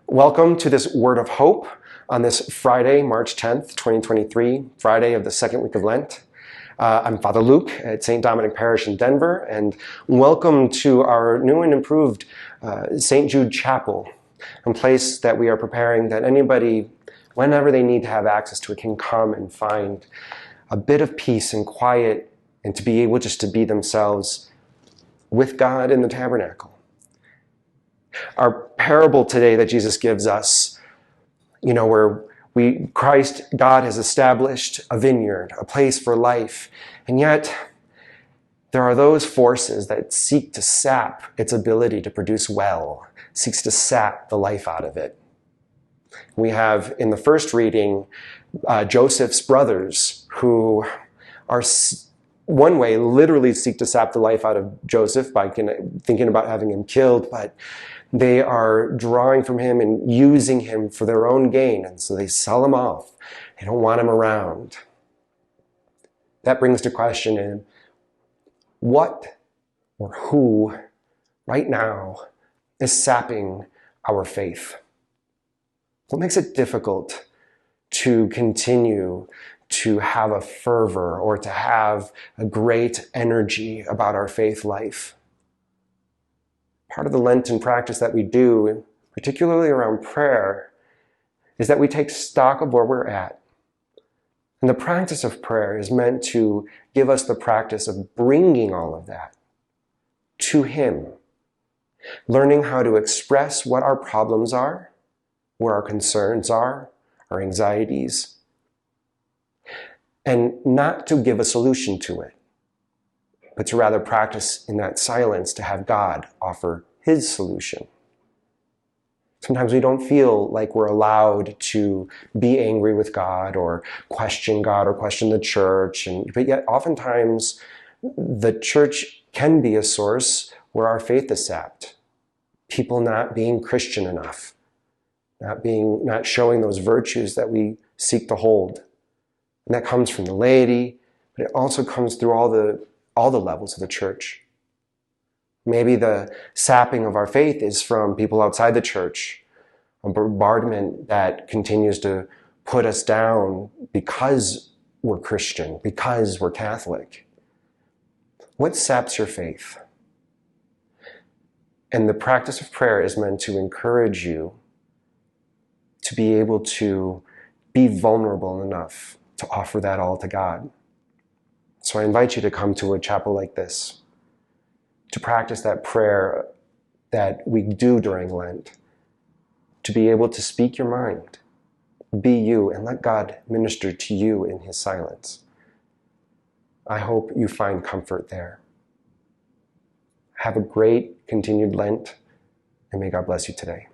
Welcome to this Word of Hope on this Friday, March 10th, 2023, Friday of the second week of Lent. I'm Father Luke at St. Dominic Parish in Denver, and welcome to our new and improved St. Jude Chapel, a place that we are preparing that anybody, whenever they need to have access to it, can come and find a bit of peace and quiet and to be able just to be themselves with God in the tabernacle. Our parable today that Jesus gives us, where God has established a vineyard, a place for life, and yet there are those forces that seek to sap its ability to produce well, seeks to sap the life out of it. We have in the first reading Joseph's brothers, who are one way literally seek to sap the life out of Joseph by thinking about having him killed, but they are drawing from him and using him for their own gain, and so they sell him off. They don't want him around. That brings to question what or who right now is sapping our faith? What makes it difficult to continue to have a fervor or to have a great energy about our faith life? Part of the Lenten practice that we do, particularly around prayer, is that we take stock of where we're at. And the practice of prayer is meant to give us the practice of bringing all of that to Him, learning how to express what our problems are, where our concerns are, our anxieties, and not to give a solution to it, but to rather practice in that silence to have God offer His solution. Sometimes we don't feel like we're allowed to be angry with God or question the church, but yet oftentimes the church can be a source where our faith is sapped. People not being Christian enough, not showing those virtues that we seek to hold. And that comes from the laity, but it also comes through all the levels of the church. Maybe the sapping of our faith is from people outside the church, a bombardment that continues to put us down because we're Christian, because we're Catholic. What saps your faith? And the practice of prayer is meant to encourage you to be able to be vulnerable enough to offer that all to God. So I invite you to come to a chapel like this, to practice that prayer that we do during Lent, to be able to speak your mind, be you, and let God minister to you in His silence. I hope you find comfort there. Have a great continued Lent, and may God bless you today.